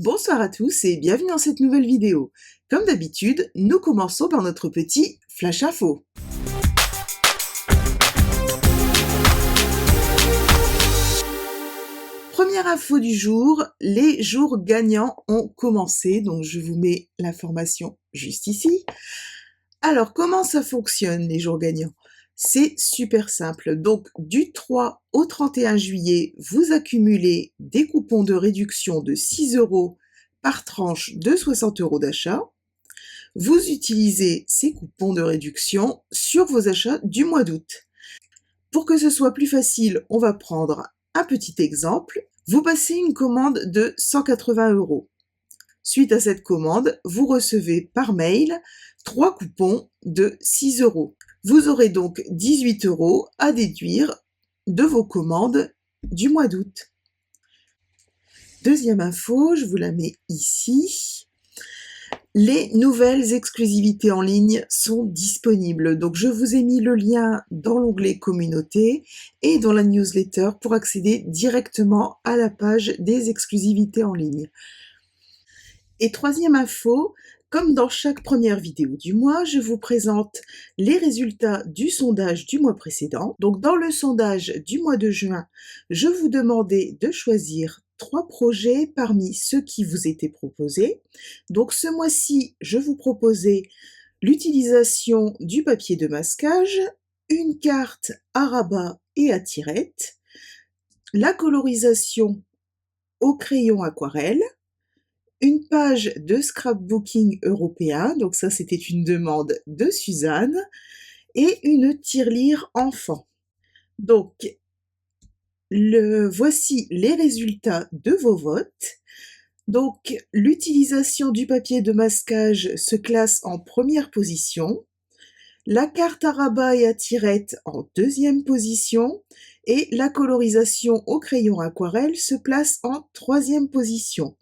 Bonsoir à tous et bienvenue dans cette nouvelle vidéo. Comme d'habitude, nous commençons par notre petit Flash Info. Première info du jour, les jours gagnants ont commencé, donc je vous mets l'information juste ici. Alors, comment ça fonctionne les jours gagnants? C'est super simple. Donc, du 3 au 31 juillet, vous accumulez des coupons de réduction de 6 € par tranche de 60 € d'achat. Vous utilisez ces coupons de réduction sur vos achats du mois d'août. Pour que ce soit plus facile, on va prendre un petit exemple. Vous passez une commande de 180 €. Suite à cette commande, vous recevez par mail 3 coupons de 6 €. Vous aurez donc 18 € à déduire de vos commandes du mois d'août. Deuxième info, je vous la mets ici. Les nouvelles exclusivités en ligne sont disponibles. Donc je vous ai mis le lien dans l'onglet communauté et dans la newsletter pour accéder directement à la page des exclusivités en ligne. Et troisième info, comme dans chaque première vidéo du mois, je vous présente les résultats du sondage du mois précédent. Donc dans le sondage du mois de juin, je vous demandais de choisir 3 projets parmi ceux qui vous étaient proposés. Donc ce mois-ci, je vous proposais l'utilisation du papier de masquage, une carte à rabat et à tirette, la colorisation au crayon aquarelle, une page de scrapbooking européen, donc ça c'était une demande de Suzanne, et une tirelire enfant. Donc, voici les résultats de vos votes. Donc, l'utilisation du papier de masquage se classe en première position, la carte à rabat et à tirette en deuxième position, et la colorisation au crayon aquarelle se place en troisième position.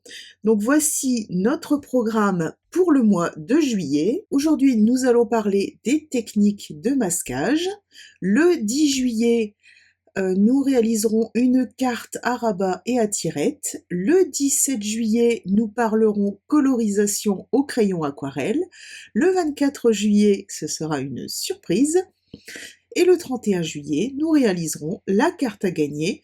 Donc voici notre programme pour le mois de juillet. Aujourd'hui, nous allons parler des techniques de masquage. Le 10 juillet, nous réaliserons une carte à rabat et à tirette. Le 17 juillet, nous parlerons colorisation au crayon aquarelle. Le 24 juillet, ce sera une surprise. Et le 31 juillet, nous réaliserons la carte à gagner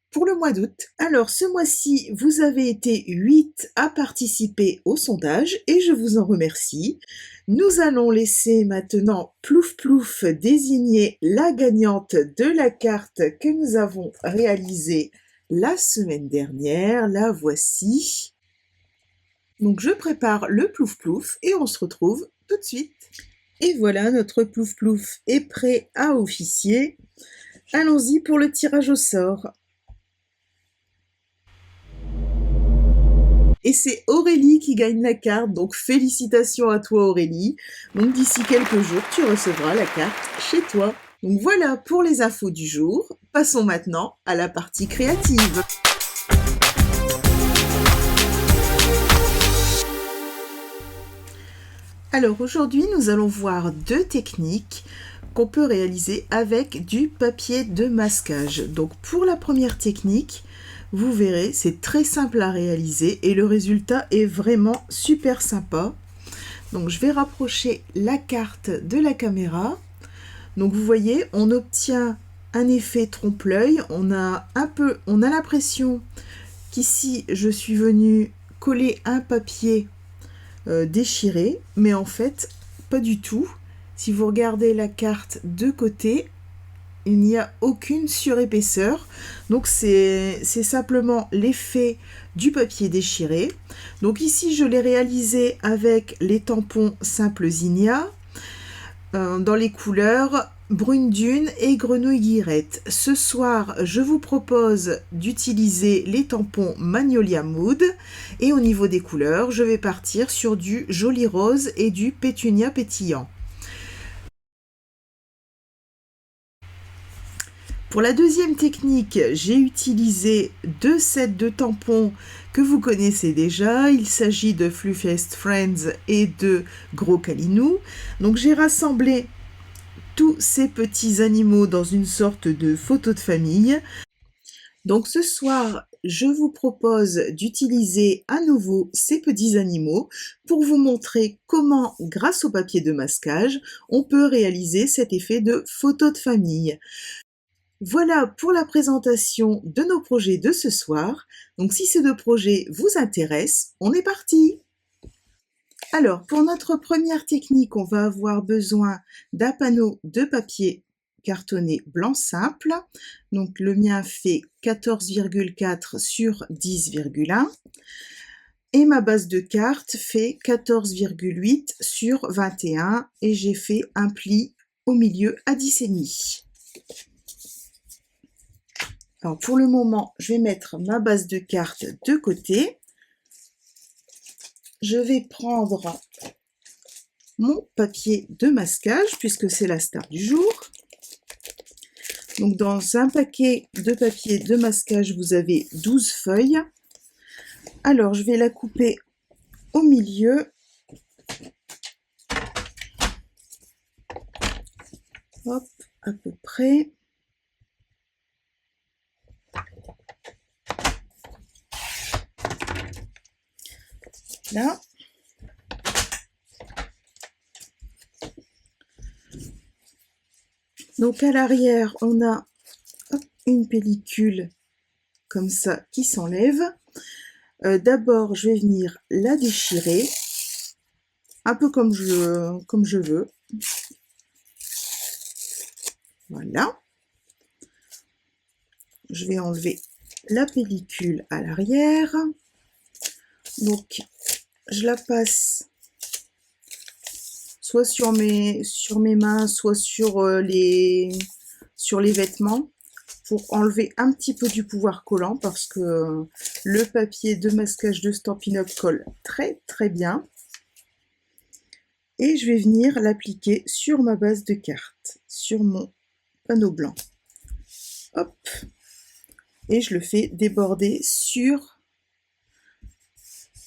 pour le mois d'août. Alors ce mois-ci, vous avez été 8 à participer au sondage et je vous en remercie. Nous allons laisser maintenant Plouf Plouf désigner la gagnante de la carte que nous avons réalisée la semaine dernière. La voici. Donc je prépare le Plouf Plouf et on se retrouve tout de suite. Et voilà, notre Plouf Plouf est prêt à officier. Allons-y pour le tirage au sort. Et c'est Aurélie qui gagne la carte, donc félicitations à toi Aurélie. Donc d'ici quelques jours, tu recevras la carte chez toi. Donc voilà pour les infos du jour. Passons maintenant à la partie créative. Alors aujourd'hui, nous allons voir 2 techniques qu'on peut réaliser avec du papier de masquage. Donc pour la première technique, vous verrez, c'est très simple à réaliser et le résultat est vraiment super sympa. Donc je vais rapprocher la carte de la caméra. Donc vous voyez, on obtient un effet trompe-l'œil. On a l'impression qu'ici je suis venue coller un papier déchiré, mais en fait pas du tout. Si vous regardez la carte de côté, il n'y a aucune surépaisseur, donc c'est simplement l'effet du papier déchiré. Donc ici je l'ai réalisé avec les tampons simples Zinnia dans les couleurs Brune Dune et Grenouille Guillerette. Ce soir, je vous propose d'utiliser les tampons Magnolia Mood et au niveau des couleurs, je vais partir sur du Joli Rose et du Pétunia Pétillant. Pour la deuxième technique, j'ai utilisé 2 sets de tampons que vous connaissez déjà. Il s'agit de Fluffest Friends et de Gros Calinou. Donc j'ai rassemblé tous ces petits animaux dans une sorte de photo de famille. Donc ce soir, je vous propose d'utiliser à nouveau ces petits animaux pour vous montrer comment, grâce au papier de masquage, on peut réaliser cet effet de photo de famille. Voilà pour la présentation de nos projets de ce soir. Donc si ces deux projets vous intéressent, on est parti! Alors, pour notre première technique, on va avoir besoin d'un panneau de papier cartonné blanc simple. Donc le mien fait 14,4 sur 10,1 et ma base de carte fait 14,8 sur 21 et j'ai fait un pli au milieu à 10,5. Alors pour le moment, je vais mettre ma base de carte de côté. Je vais prendre mon papier de masquage puisque c'est la star du jour. Donc dans un paquet de papier de masquage, vous avez 12 feuilles. Alors je vais la couper au milieu. Hop, à peu près. Là. Donc à l'arrière, on a une pellicule comme ça qui s'enlève. D'abord, je vais venir la déchirer, un peu comme je veux. Voilà. Je vais enlever la pellicule à l'arrière. Donc, je la passe soit sur mes mains, soit sur les vêtements pour enlever un petit peu du pouvoir collant parce que le papier de masquage de Stampin' Up colle très très bien. Et je vais venir l'appliquer sur ma base de carte, sur mon panneau blanc. Hop. Et je le fais déborder sur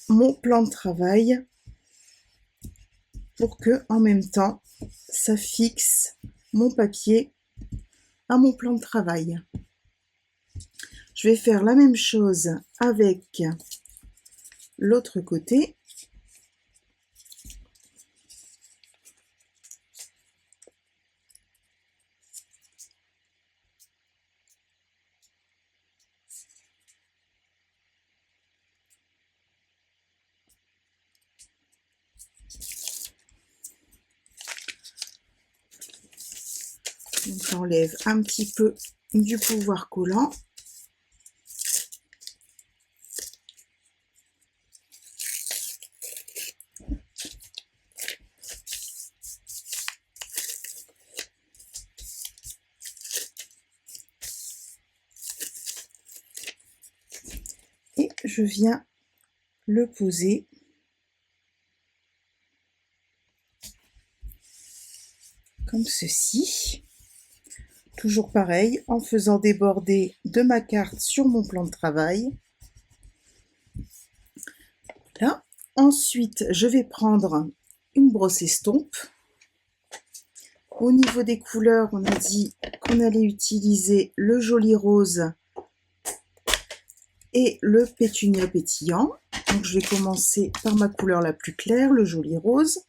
mon plan de travail pour que en même temps ça fixe mon papier à mon plan de travail. Je vais faire la même chose avec l'autre côté. J'enlève un petit peu du pouvoir collant. Et je viens le poser comme ceci. Toujours pareil, en faisant déborder de ma carte sur mon plan de travail. Là. Ensuite, je vais prendre une brosse estompe. Au niveau des couleurs, on a dit qu'on allait utiliser le joli rose et le pétunia pétillant. Donc je vais commencer par ma couleur la plus claire, le joli rose.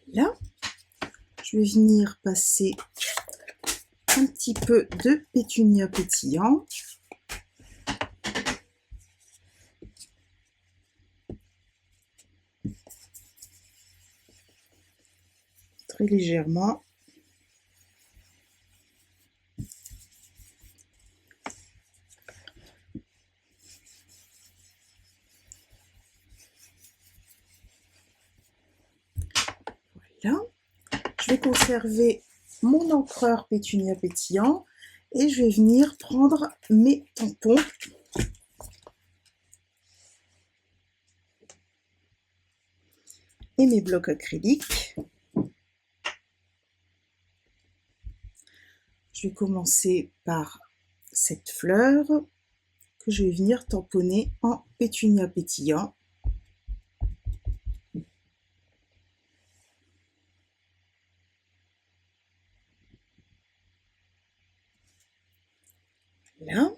Voilà. Je vais venir passer un petit peu de pétunia pétillant. Très légèrement. Voilà. Je vais conserver mon encreur pétunia pétillant et je vais venir prendre mes tampons et mes blocs acryliques. Je vais commencer par cette fleur que je vais venir tamponner en pétunia pétillant. Voilà.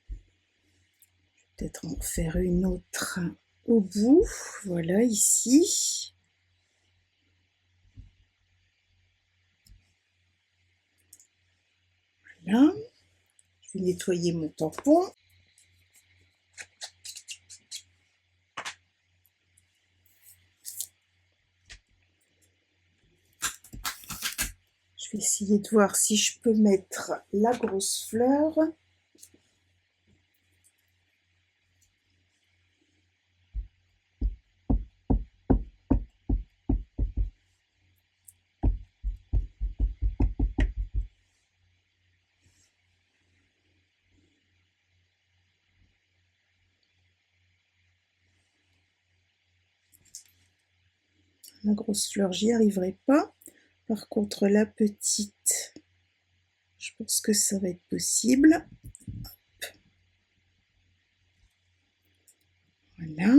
Je vais peut-être en faire une autre au bout. Voilà, ici. Voilà. Je vais nettoyer mon tampon. Je vais essayer de voir si je peux mettre la grosse fleur. La grosse fleur, j'y arriverai pas. Par contre, la petite, je pense que ça va être possible. Voilà.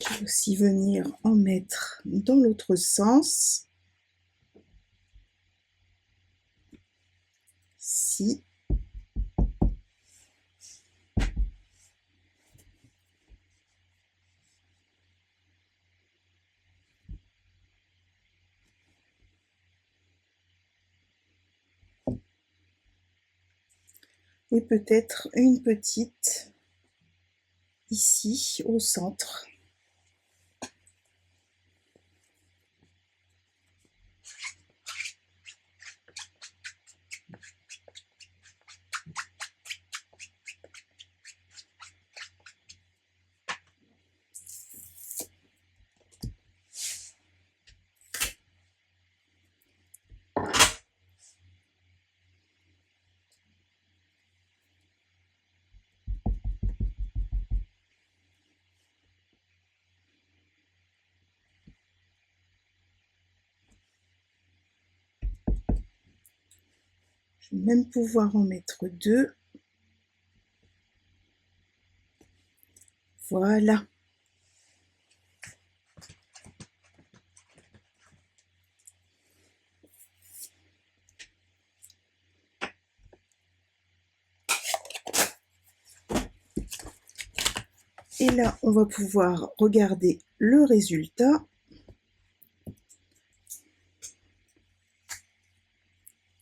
Je vais aussi venir en mettre dans l'autre sens. Ici. Et peut-être une petite ici au centre. Je vais même pouvoir en mettre deux. Voilà. Et là, on va pouvoir regarder le résultat.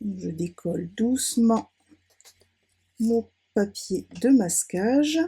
Je décolle doucement mon papier de masquage.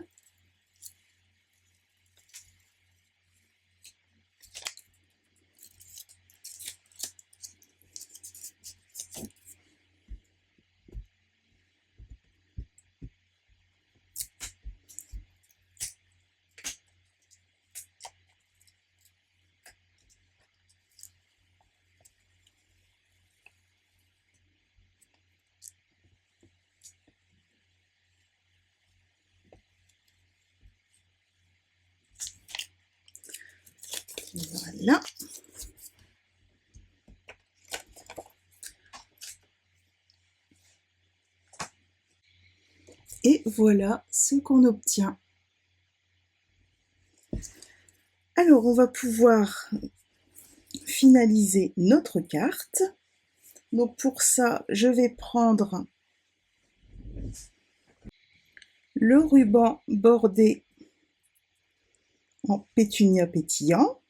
Voilà. Et voilà ce qu'on obtient. Alors, on va pouvoir finaliser notre carte. Donc pour ça, je vais prendre le ruban bordé en pétunia pétillant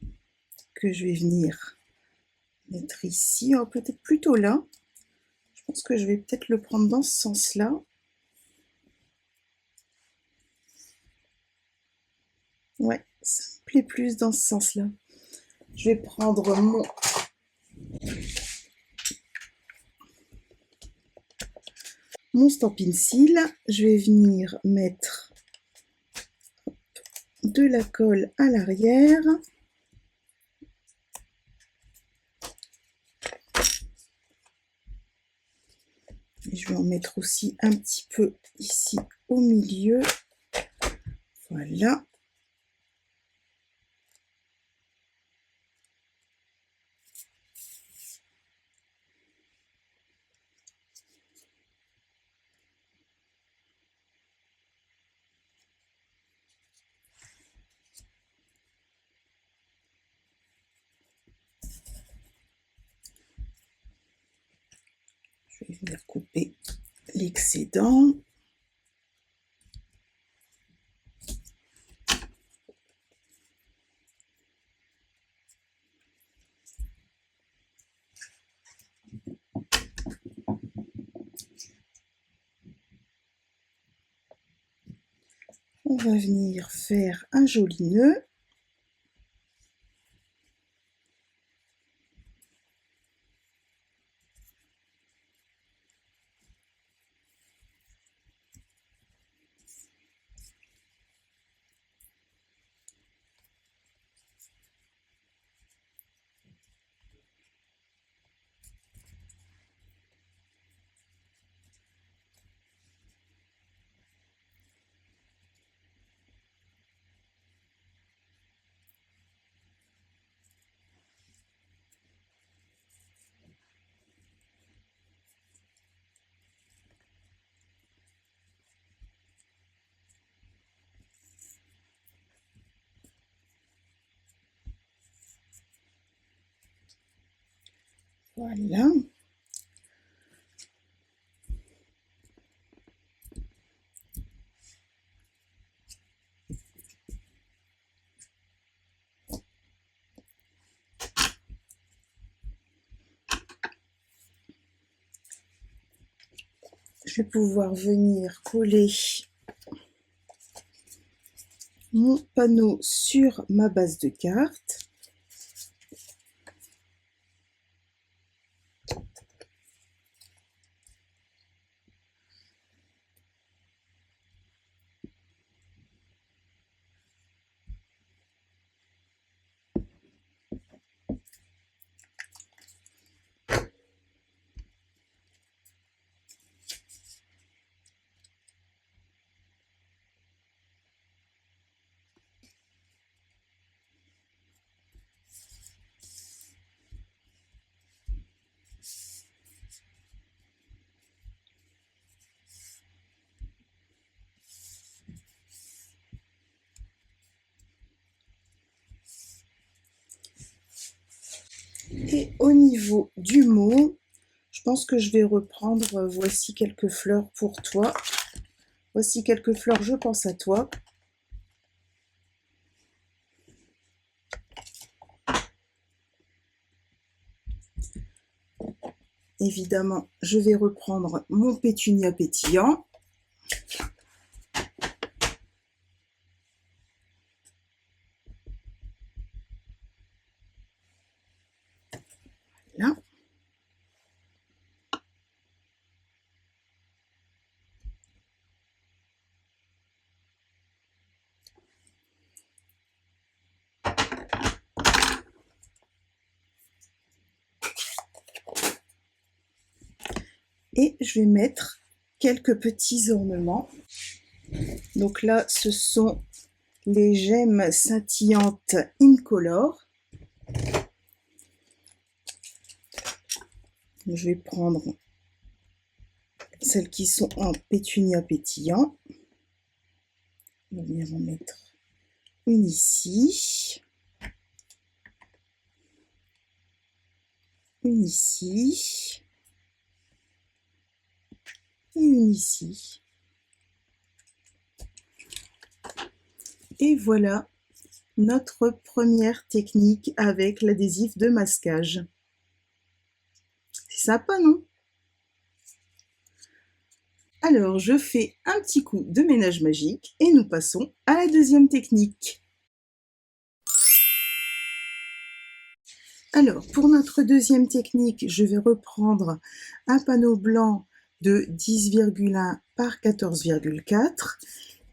que je vais venir mettre ici, oh, peut-être plutôt là. Je pense que je vais peut-être le prendre dans ce sens-là. Ouais, ça me plaît plus dans ce sens-là. Je vais prendre mon Stampin' Seal. Je vais venir mettre de la colle à l'arrière. Et je vais en mettre aussi un petit peu ici au milieu. Voilà. Je vais venir couper l'excédent. On va venir faire un joli nœud. Voilà. Je vais pouvoir venir coller mon panneau sur ma base de carte. Et au niveau du mot, je pense que je vais reprendre voici quelques fleurs pour toi. Voici quelques fleurs, je pense à toi. Évidemment, je vais reprendre mon pétunia pétillant. Là. Et je vais mettre quelques petits ornements. Donc là, ce sont les gemmes scintillantes incolore. Je vais prendre celles qui sont en pétunia pétillant. Je vais venir en mettre une ici. Une ici. et une ici. Et voilà notre première technique avec l'adhésif de masquage. C'est sympa, non? Alors, je fais un petit coup de ménage magique et nous passons à la deuxième technique. Alors, pour notre deuxième technique, je vais reprendre un panneau blanc de 10,1 par 14,4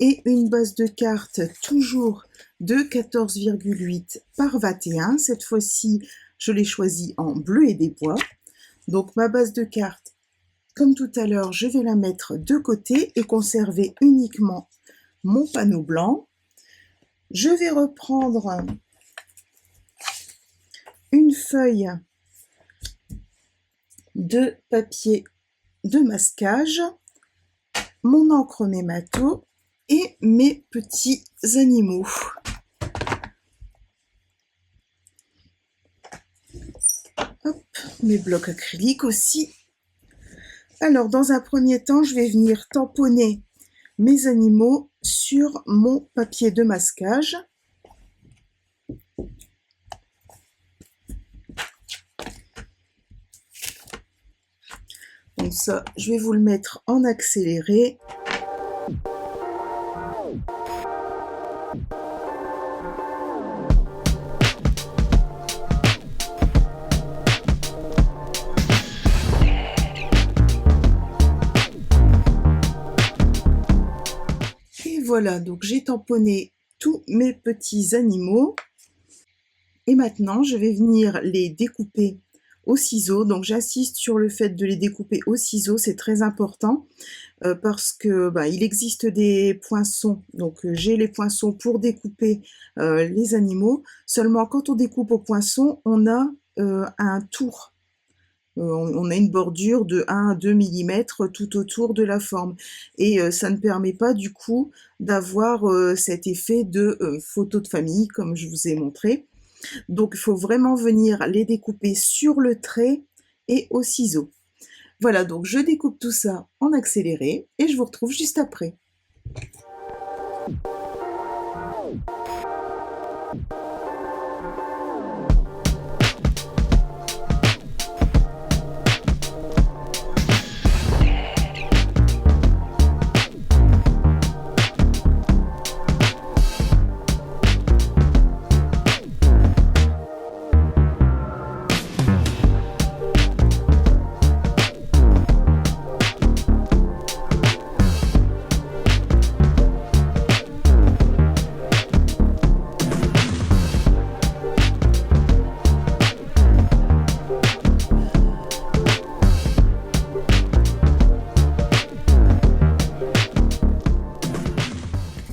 et une base de carte toujours de 14,8 par 21. Cette fois-ci, je l'ai choisie en bleu et des bois. Donc, ma base de carte, comme tout à l'heure, je vais la mettre de côté et conserver uniquement mon panneau blanc. Je vais reprendre une feuille de papier de masquage, mon encre Mémato et mes petits animaux. Hop, mes blocs acryliques aussi. Alors, dans un premier temps, je vais venir tamponner mes animaux sur mon papier de masquage. Donc ça, je vais vous le mettre en accéléré. Et voilà, donc j'ai tamponné tous mes petits animaux. Et maintenant, je vais venir les découper au ciseau. Donc j'insiste sur le fait de les découper au ciseau, c'est très important parce que il existe des poinçons. Donc j'ai les poinçons pour découper les animaux. Seulement quand on découpe au poinçon, on a un tour. On a une bordure de 1 à 2 mm tout autour de la forme. Et ça ne permet pas du coup d'avoir cet effet de photo de famille comme je vous ai montré. Donc, il faut vraiment venir les découper sur le trait et au ciseau. Voilà, donc je découpe tout ça en accéléré et je vous retrouve juste après.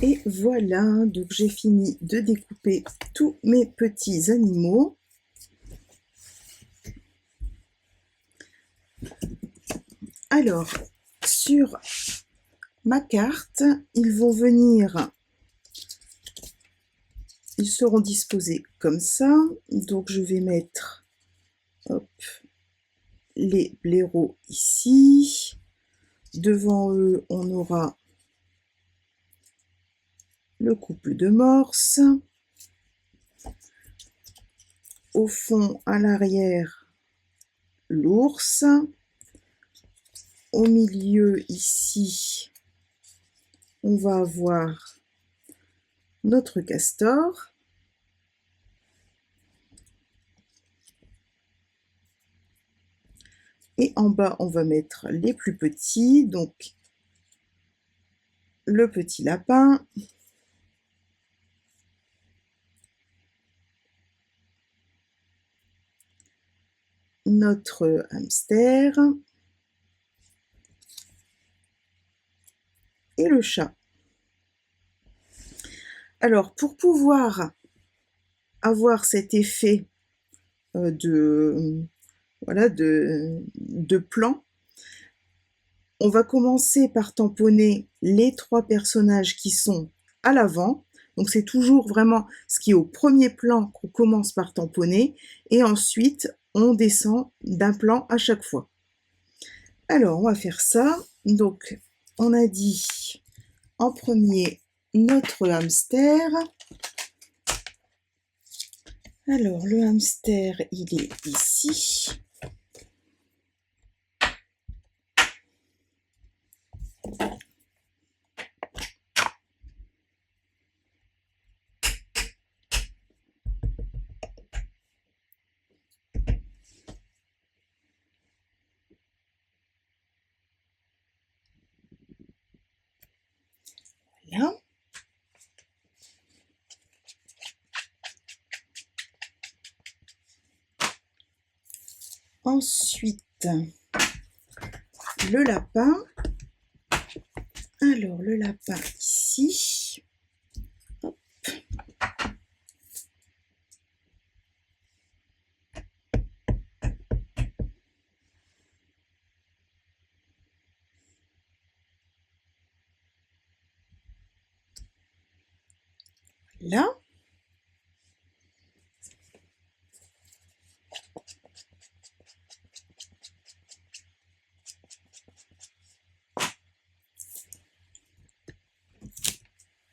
Et voilà, donc j'ai fini de découper tous mes petits animaux. Alors, sur ma carte, ils vont venir, ils seront disposés comme ça. Donc je vais mettre hop, les blaireaux ici. Devant eux, on aura le couple de morses. Au fond, à l'arrière, l'ours. Au milieu, ici, on va avoir notre castor. Et en bas, on va mettre les plus petits, donc le petit lapin, notre hamster et le chat. Alors, pour pouvoir avoir cet effet de plan, on va commencer par tamponner les 3 personnages qui sont à l'avant. Donc c'est toujours vraiment ce qui est au premier plan qu'on commence par tamponner et ensuite on descend d'un plan à chaque fois. Alors on va faire ça. Donc, on a dit en premier notre hamster. Alors, le hamster, il est ici. Voilà. Ensuite, le lapin. Alors, le lapin ici. Hop. Là.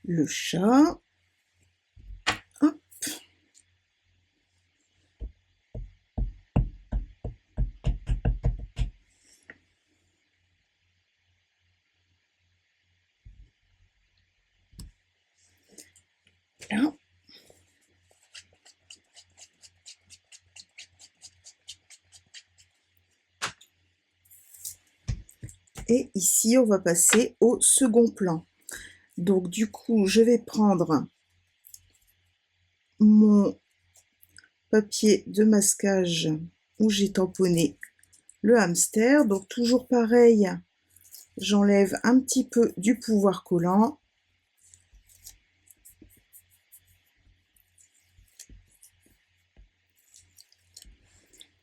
Le chat. Hop. Là. Et ici, on va passer au second plan. Donc, du coup, je vais prendre mon papier de masquage où j'ai tamponné le hamster. Donc, toujours pareil, j'enlève un petit peu du pouvoir collant.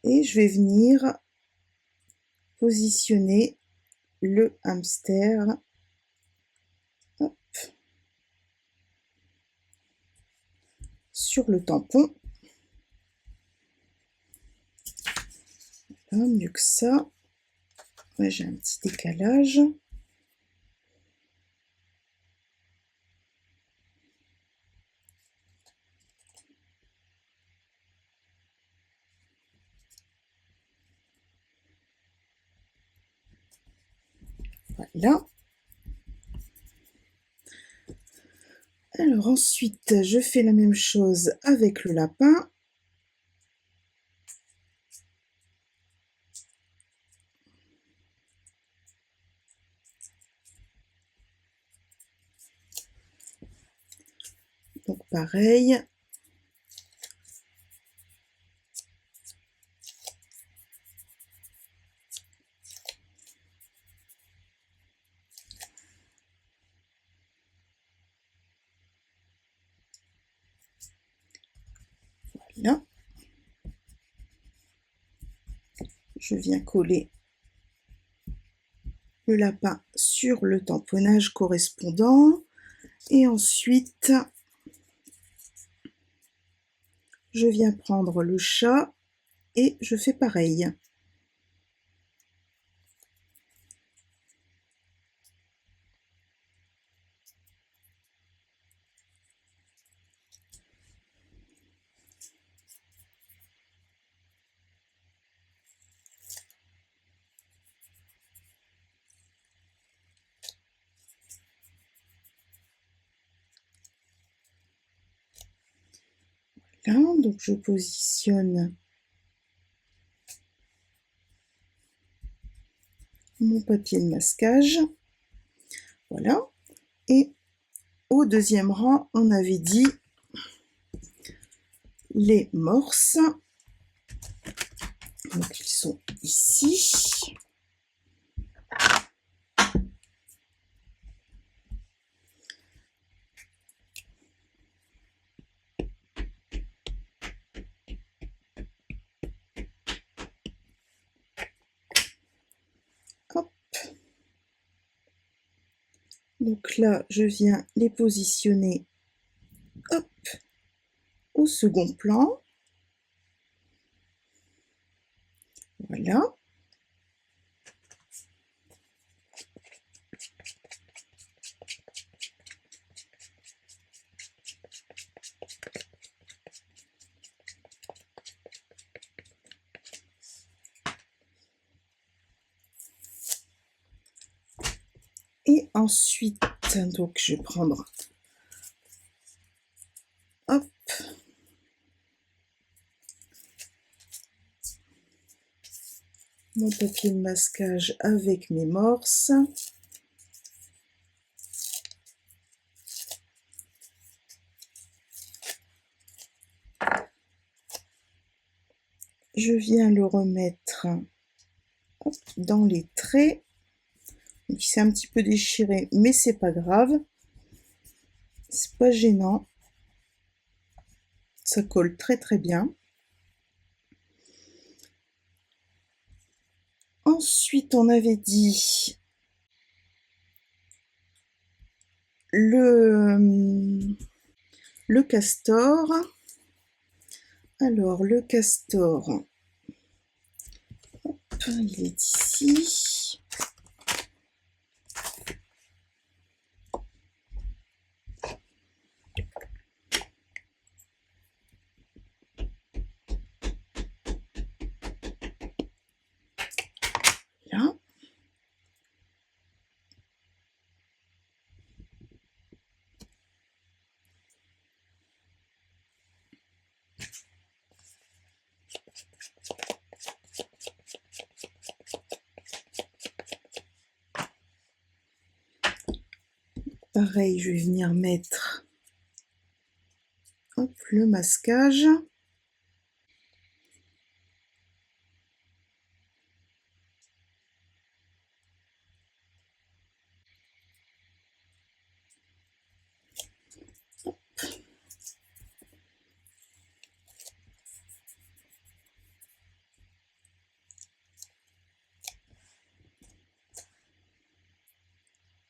Et je vais venir positionner le hamster. Hop, sur le tampon. Là, mieux que ça. Ouais, j'ai un petit décalage. Voilà. Alors ensuite, je fais la même chose avec le lapin. Donc pareil. Voilà. Je viens coller le lapin sur le tamponnage correspondant. Et ensuite, je viens prendre le chat et je fais pareil. Là, donc je positionne mon papier de masquage. Voilà. Et au deuxième rang, on avait dit les morses. Donc ils sont ici. Hop. Donc là, je viens les positionner, hop, au second plan. Voilà. Et ensuite, donc je vais prendre, hop, mon papier de masquage avec mes morses. Je viens le remettre, hop, dans les traits. Il s'est un petit peu déchiré, mais c'est pas grave. C'est pas gênant. Ça colle très très bien. Ensuite, on avait dit le castor. Alors, le castor, hop, il est ici. Là. Pareil, je vais venir mettre, hop, le masquage.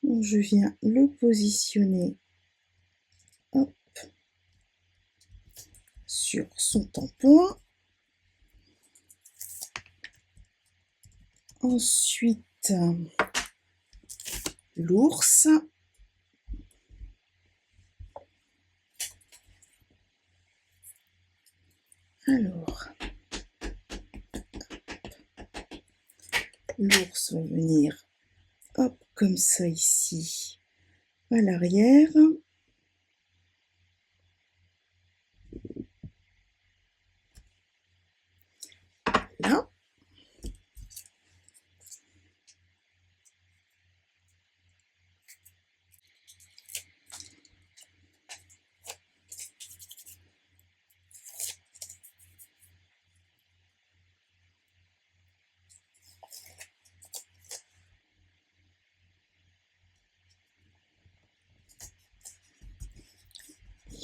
Donc, je viens le positionner, hop, sur son tampon. Ensuite, l'ours. Alors, l'ours va venir, hop, comme ça ici, à l'arrière. Là.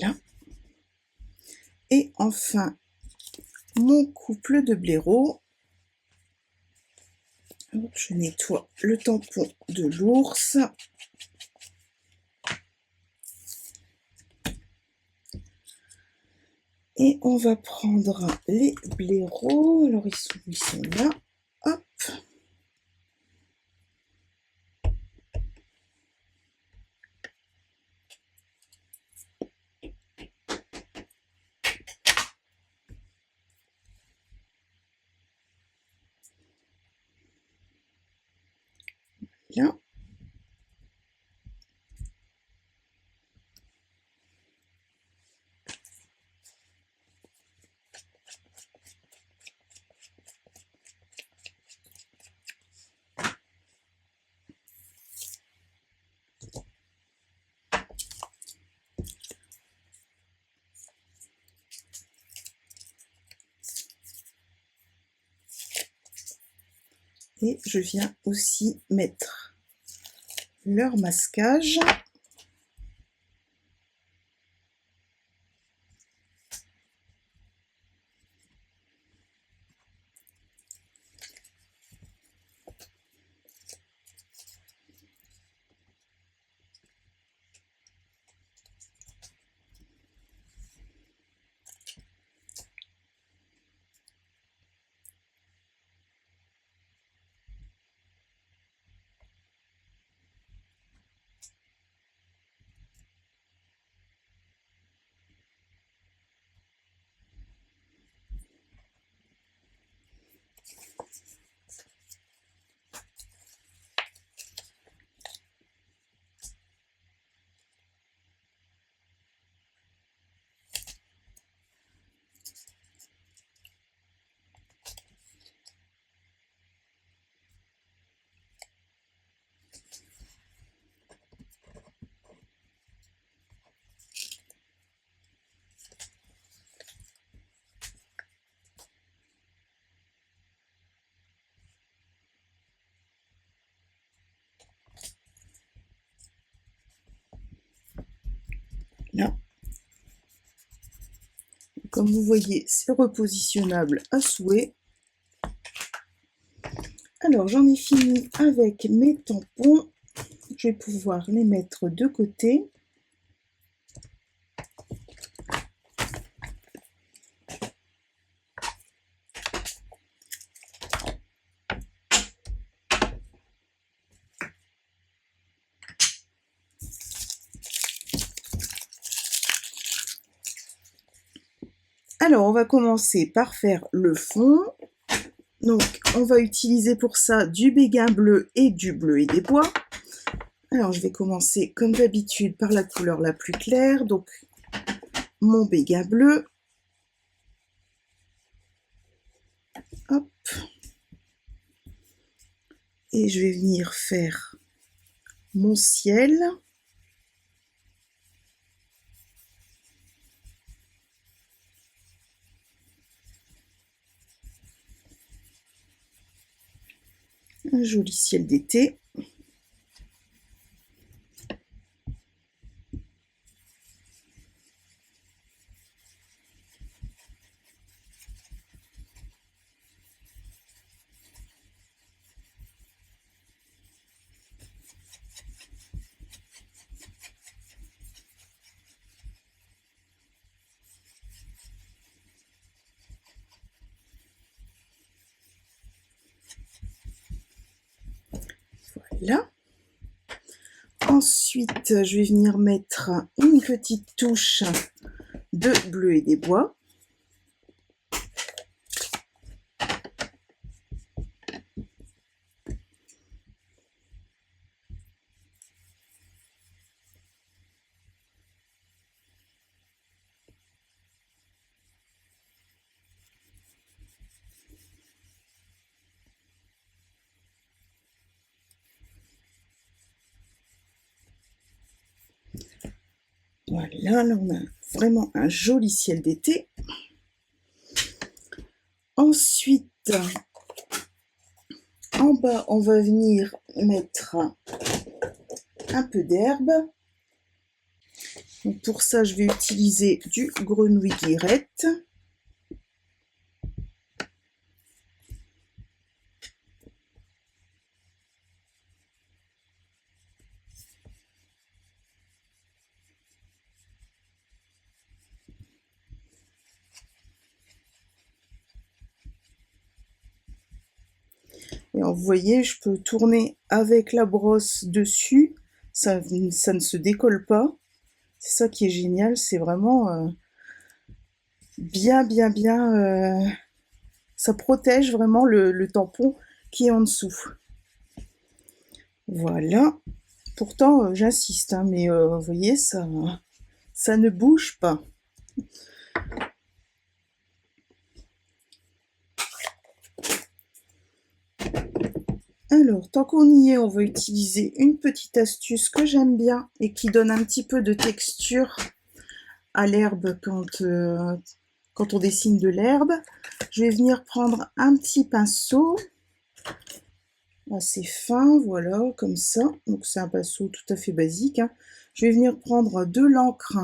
Là. Et enfin, mon couple de blaireaux. Je nettoie le tampon de l'ours. Et on va prendre les blaireaux. Alors, ils sont là. Hop. Là. Et je viens aussi mettre leur masquage. Comme vous voyez, c'est repositionnable à souhait. Alors, j'en ai fini avec mes tampons. Je vais pouvoir les mettre de côté. Alors, on va commencer par faire le fond. Donc, on va utiliser pour ça du béguin bleu et du bleu et des bois. Alors, je vais commencer comme d'habitude par la couleur la plus claire. Donc, mon béguin bleu. Hop. Et je vais venir faire mon ciel. Un joli ciel d'été. Voilà. Ensuite, je vais venir mettre une petite touche de bleu et des bois. Voilà, là on a vraiment un joli ciel d'été. Ensuite, en bas, on va venir mettre un peu d'herbe. Pour ça, je vais utiliser du grenouille guirette. Et vous voyez, je peux tourner avec la brosse dessus, ça ne se décolle pas. C'est ça qui est génial, c'est vraiment bien, ça protège vraiment le tampon qui est en dessous. Voilà. Pourtant, j'insiste, hein, mais vous voyez, ça ne bouge pas. Alors, tant qu'on y est, on va utiliser une petite astuce que j'aime bien et qui donne un petit peu de texture à l'herbe quand on dessine de l'herbe. Je vais venir prendre un petit pinceau assez fin, voilà, comme ça. Donc c'est un pinceau tout à fait basique, hein. Je vais venir prendre de l'encre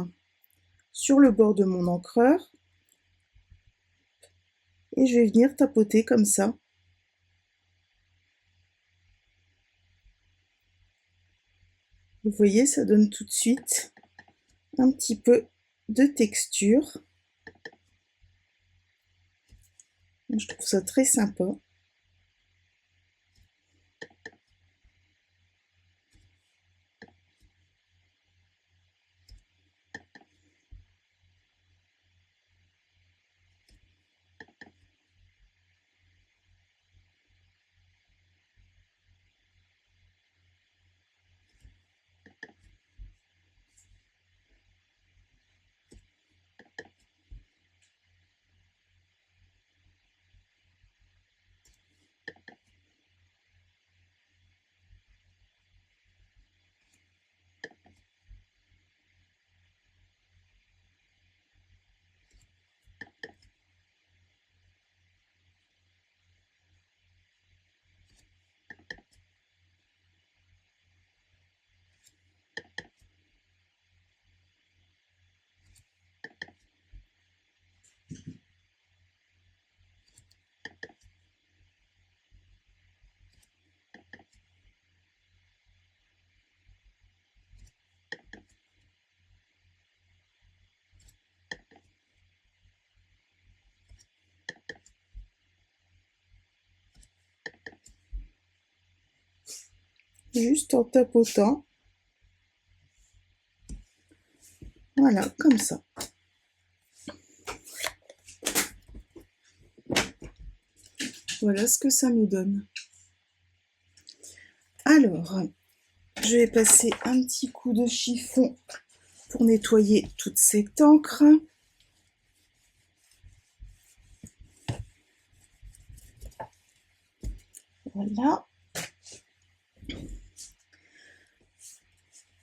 sur le bord de mon encreur et je vais venir tapoter comme ça. Vous voyez, ça donne tout de suite un petit peu de texture. Je trouve ça très sympa. juste en tapotant. Voilà, comme ça. Voilà ce que ça nous donne. Alors, je vais passer un petit coup de chiffon pour nettoyer toute cette encre. Voilà.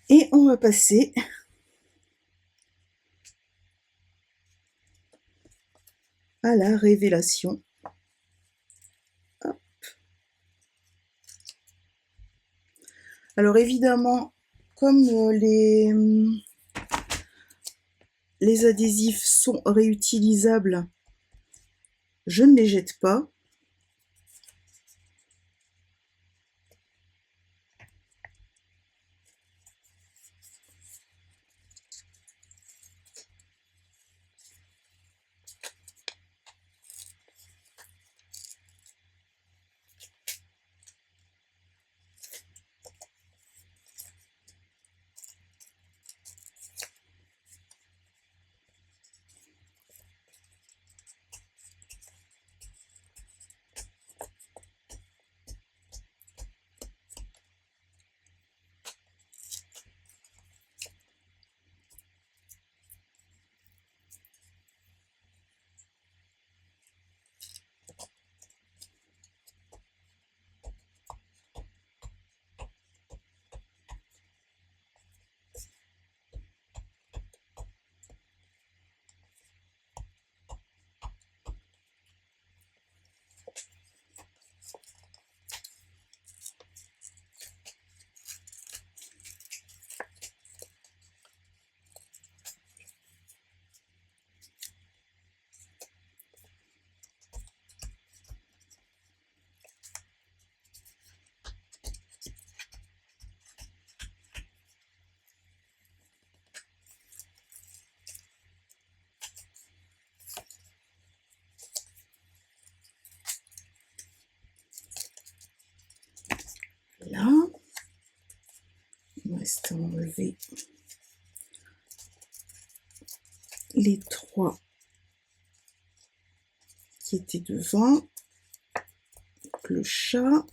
Et on va passer à la révélation. Hop. Alors évidemment, comme les adhésifs sont réutilisables, je ne les jette pas. Là, il me reste à enlever les 3 qui étaient devant. Donc, le chat.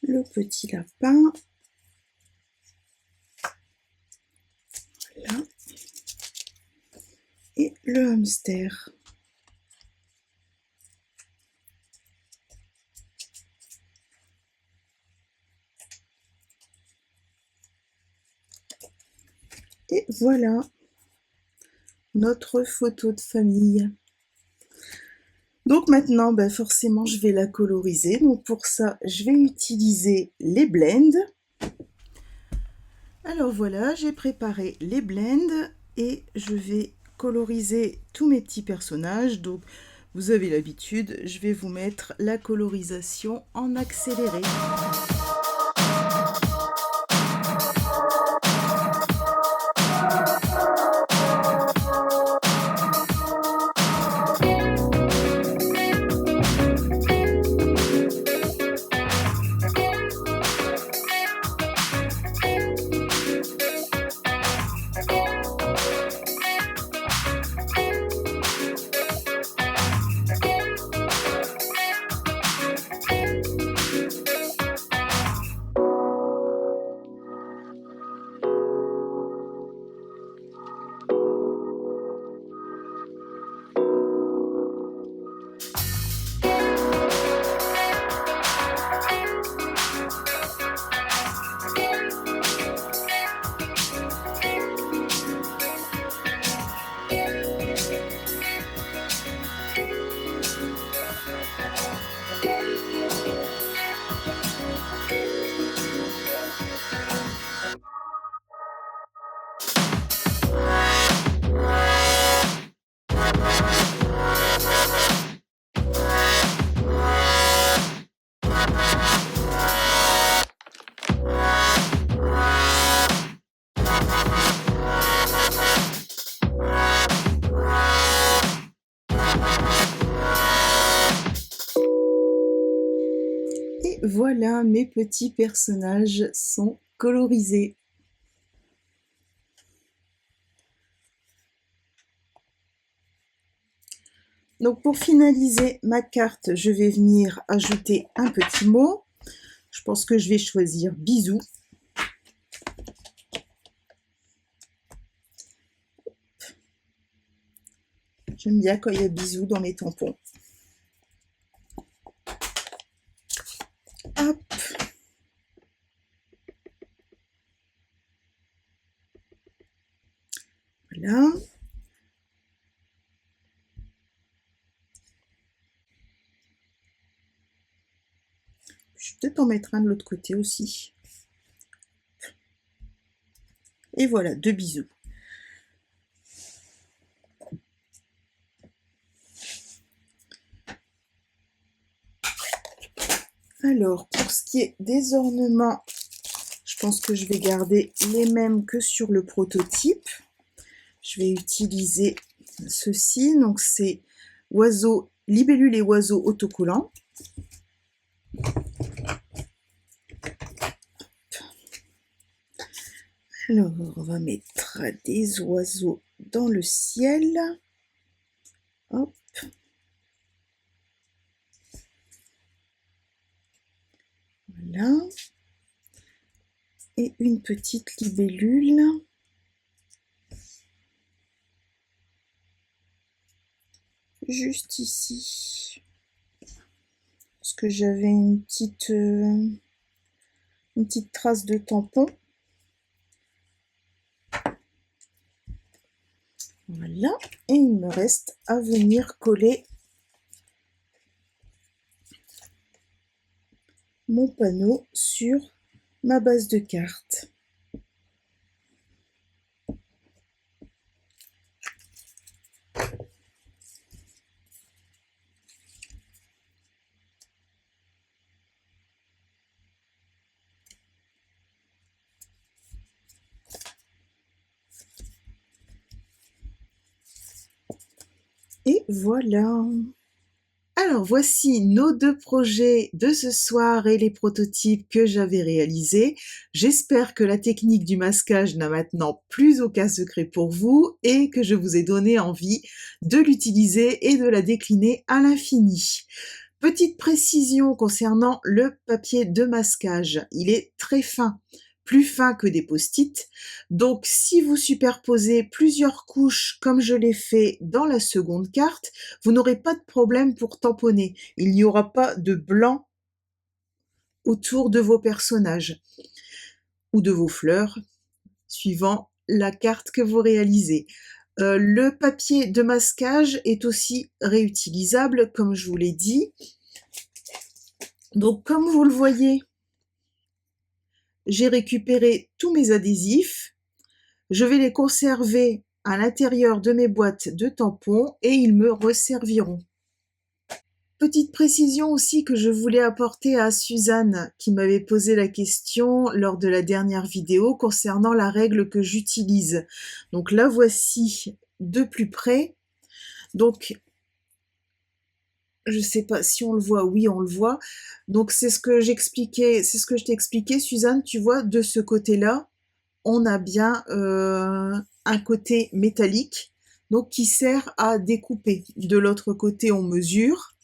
Le petit lapin. Voilà. Et le hamster. Et voilà notre photo de famille. Donc maintenant, forcément, je vais la coloriser. Donc pour ça, je vais utiliser les blends. Alors voilà, j'ai préparé les blends et je vais coloriser tous mes petits personnages. Donc vous avez l'habitude, je vais vous mettre la colorisation en accéléré. voilà, mes petits personnages sont colorisés. Donc pour finaliser ma carte, je vais venir ajouter un petit mot. Je pense que je vais choisir bisous. J'aime bien quand il y a bisous dans mes tampons. Hop. Voilà. Je vais peut-être en mettre un de l'autre côté aussi. Et voilà, 2 bisous. Alors, pour ce qui est des ornements, je pense que je vais garder les mêmes que sur le prototype. Je vais utiliser ceci, donc c'est oiseaux, libellules et oiseaux autocollants. Alors, on va mettre des oiseaux dans le ciel. Hop. Voilà. Et une petite libellule. Juste ici. Parce que j'avais une petite trace de tampon. Voilà, et il me reste à venir coller mon panneau sur ma base de carte. Et voilà. Alors voici nos 2 projets de ce soir et les prototypes que j'avais réalisés. J'espère que la technique du masquage n'a maintenant plus aucun secret pour vous et que je vous ai donné envie de l'utiliser et de la décliner à l'infini. Petite précision concernant le papier de masquage, il est très fin, plus fin que des post-it, donc si vous superposez plusieurs couches comme je l'ai fait dans la seconde carte, vous n'aurez pas de problème pour tamponner, il n'y aura pas de blanc autour de vos personnages ou de vos fleurs, suivant la carte que vous réalisez. Le papier de masquage est aussi réutilisable, comme je vous l'ai dit. Donc, comme vous le voyez, j'ai récupéré tous mes adhésifs. Je vais les conserver à l'intérieur de mes boîtes de tampons et ils me resserviront. Petite précision aussi que je voulais apporter à Suzanne qui m'avait posé la question lors de la dernière vidéo concernant la règle que j'utilise. Donc la voici de plus près. Donc je sais pas si on le voit, oui on le voit. Donc c'est ce que j'expliquais, c'est ce que je t'ai expliqué, Suzanne, tu vois, de ce côté-là, on a bien un côté métallique, donc qui sert à découper. De l'autre côté, on mesure.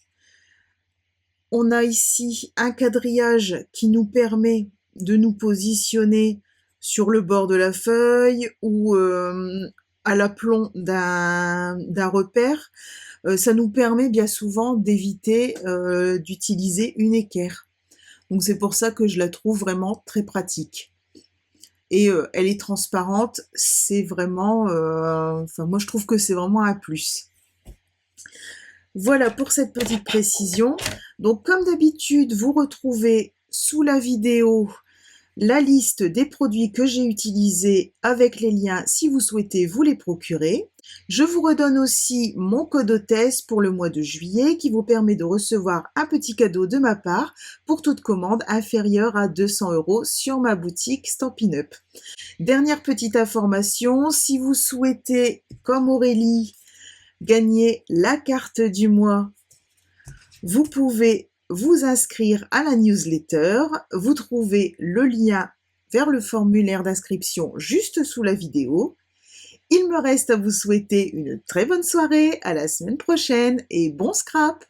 On a ici un quadrillage qui nous permet de nous positionner sur le bord de la feuille ou à l'aplomb d'un repère. Ça nous permet bien souvent d'éviter d'utiliser une équerre. Donc c'est pour ça que je la trouve vraiment très pratique. Et elle est transparente, c'est vraiment... enfin, moi je trouve que c'est vraiment un plus. Voilà pour cette petite précision. Donc comme d'habitude, vous retrouvez sous la vidéo la liste des produits que j'ai utilisés avec les liens si vous souhaitez vous les procurer. Je vous redonne aussi mon code hôtesse pour le mois de juillet qui vous permet de recevoir un petit cadeau de ma part pour toute commande inférieure à 200 € sur ma boutique Stampin' Up. Dernière petite information, si vous souhaitez, comme Aurélie, gagner la carte du mois, vous pouvez vous inscrire à la newsletter. Vous trouvez le lien vers le formulaire d'inscription juste sous la vidéo. Il me reste à vous souhaiter une très bonne soirée, à la semaine prochaine et bon scrap!